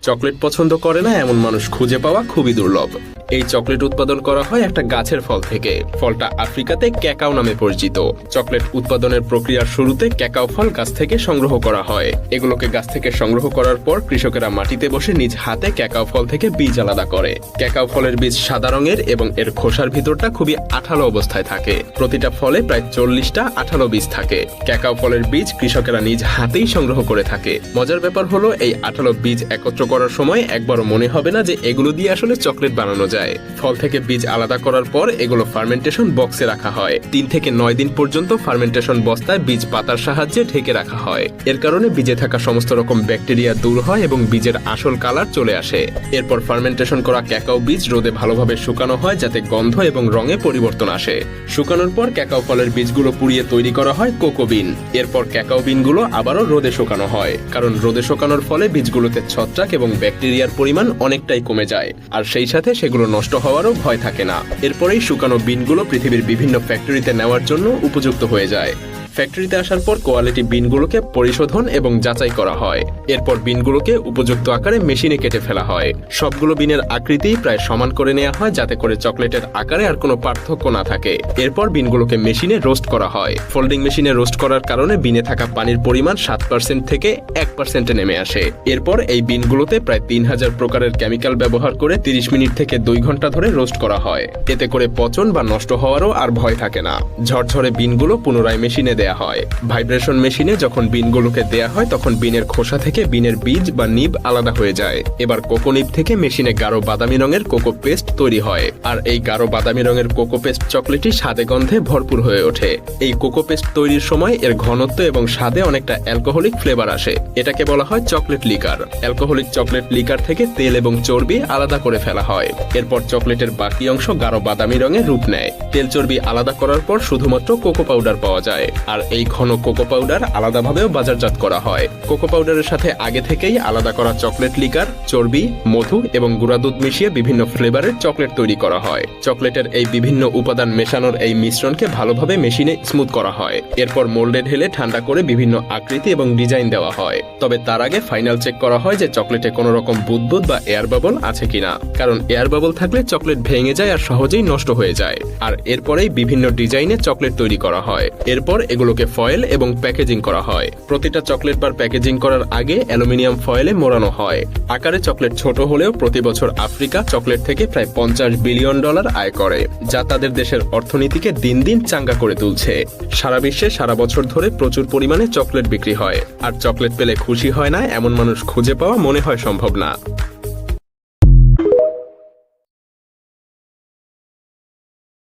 Chocolate পছন্দ করে না এমন মানুষ খুঁজে পাওয়া খুবই দুর্লভ। এই চকলেট উৎপাদন করা হয় একটা গাছের ফল থেকে। ফলটা আফ্রিকাতে ক্যাকাও নামে পরিচিত। চকলেট উৎপাদনের প্রক্রিয়ার শুরুতে ক্যাকাও ফল গাছ থেকে সংগ্রহ করা হয়। এগুলোকে গাছ থেকে সংগ্রহ করার পর কৃষকেরা মাটিতে বসে নিজ হাতে ক্যাকাও ফল থেকে বীজ আলাদা করে। ক্যাকাও ফলের বীজ সাদা রঙের এবং এর খোসার ভিতরটা খুবই আঠালো অবস্থায় থাকে। প্রতিটা ফলে প্রায় 40টা আঠালো বীজ থাকে। ক্যাকাও ফলের বীজ কৃষকেরা নিজ হাতেই সংগ্রহ করে থাকে। মজার ব্যাপার হলো এই আঠালো বীজ একত্র করার সময় একবারও মনে হবে না যে এগুলো দিয়ে আসলে চকলেট বানানো যায়। ফল থেকে বীজ আলাদা করার পর এগুলো ফার্মেন্টেশন বক্সে রাখা হয়। 3 থেকে 9 দিন পর্যন্ত ফার্মেন্টেশন বস্তায় বীজ পাতার সাহায্যে ঢেকে রাখা হয়। এর কারণে বীজে থাকা সমস্ত রকম ব্যাকটেরিয়া দূর হয় এবং বীজের আসল কালার চলে আসে। এরপর ফার্মেন্টেশন করা ক্যাকাও বীজ রোদে ভালোভাবে শুকানো হয় যাতে গন্ধ এবং রঙে পরিবর্তন আসে। শুকানোর পর ক্যাকাও ফলের বীজগুলো পুড়িয়ে তৈরি করা হয় কোকো বিন। এরপর ক্যাকাও বিনগুলো আবারও রোদে শুকানো হয়, কারণ রোদে শুকানোর ফলে বীজগুলোতে ছত্রাক এবং ব্যাকটেরিয়ার পরিমাণ অনেকটাই কমে যায়, আর সেই সাথে সেগুলো নষ্ট হওয়ারও ভয় থাকে না। এরপরেই শুকানো বিনগুলো পৃথিবীর বিভিন্ন ফ্যাক্টরিতে নেওয়ার জন্য উপযুক্ত হয়ে যায়। ফ্যাক্টরিতে আসার পর কোয়ালিটি বিনগুলোকে পরিশোধন এবং যাচাই করা হয়। এরপর বিনগুলোকে উপযুক্ত আকারে মেশিনে কেটে ফেলা হয়। সবগুলো বিনের আকৃতি প্রায় সমান করে নেওয়া হয় যাতে করে চকলেটের আকারে আর কোনো পার্থক্য না থাকে। এরপর বিনগুলোকে মেশিনে রোস্ট করা হয়। ফোল্ডিং মেশিনে রোস্ট করার কারণে বিনে থাকা পানির পরিমাণ 7% থেকে 1%-এ নেমে আসে। এরপর এই বিনগুলোতে প্রায় 3000 প্রকারের কেমিক্যাল ব্যবহার করে 30 মিনিট থেকে 2 ঘন্টা ধরে রোস্ট করা হয়। এতে করে পচন বা নষ্ট হওয়ারও আর ভয় থাকে না। ঝরঝরে বিনগুলো পুনরায় মেশিনে দেয়া হয়। ভাইব্রেশন মেশিনে যখন বিনগুলোকে দেয়া হয় তখন বিনের খোসা থেকে বিনের বীজ বা নিব আলাদা হয়ে যায়। এবার কোকো নিব থেকে মেশিনে গাঢ় বাদামি রঙের কোকো পেস্ট তৈরি হয়। আর এই গাঢ় বাদামি রঙের কোকো পেস্ট চকলেটই স্বাদে গন্ধে ভরপুর হয়ে ওঠে। এই কোকো পেস্ট তৈরির সময় এর ঘনত্ব এবং স্বাদে অনেকটা অ্যালকোহলিক ফ্লেভার আসে। এটাকে বলা হয় chocolate liquor. Alcoholic chocolate liquor থেকে তেল এবং চর্বি আলাদা করে ফেলা হয়। এরপর চকলেটের বাকি অংশ গাঢ় বাদামি রঙের রূপ নেয়। তেল চর্বি আলাদা করার পর শুধুমাত্র কোকো পাউডার পাওয়া যায়। আর এই ঘন কোকো পাউডার আলাদাভাবেও বাজারজাত করা হয়। কোকো পাউডারের সাথে আগে থেকেই আলাদা করা চকলেট লিকার, চর্বি, মধু এবং গুঁড়া দুধ মিশিয়ে বিভিন্ন ফ্লেভারের চকলেট তৈরি করা হয়। চকলেটের এই বিভিন্ন উপাদান মেশানোর এই মিশ্রণকে ভালোভাবে মেশিনে স্মুথ করা হয়। এরপর মোল্ডে ঢেলে ঠান্ডা করে বিভিন্ন আকৃতি এবং ডিজাইন দেওয়া হয়। তবে তার আগে ফাইনাল চেক করা হয় যে চকলেটে কোনো রকম বুদবুদ বা এয়ার বাবল আছে কিনা, কারণ এয়ার বাবল থাকলে চকলেট ভেঙে যায় আর সহজেই নষ্ট হয়ে যায়। আর এরপরেই বিভিন্ন ডিজাইনে চকলেট তৈরি করা হয়। এরপর এগুলোকে ফয়েল এবং প্যাকেজিং করা হয়। প্রতিটা চকলেট বার প্যাকেজিং করার আগে অ্যালুমিনিয়াম ফয়েলে মোড়ানো হয়। আকারে চকলেট ছোট হলেও প্রতি বছর আফ্রিকা চকলেট থেকে প্রায় $50 বিলিয়ন আয় করে, যা তাদের দেশের অর্থনীতিকে দিন দিন চাঙ্গা করে তুলছে। সারা বিশ্বে সারা বছর ধরে প্রচুর পরিমাণে চকলেট বিক্রি হয়, আর চকলেট পেলে খুশি হয় না এমন মানুষ খুঁজে পাওয়া মনে হয় সম্ভব না।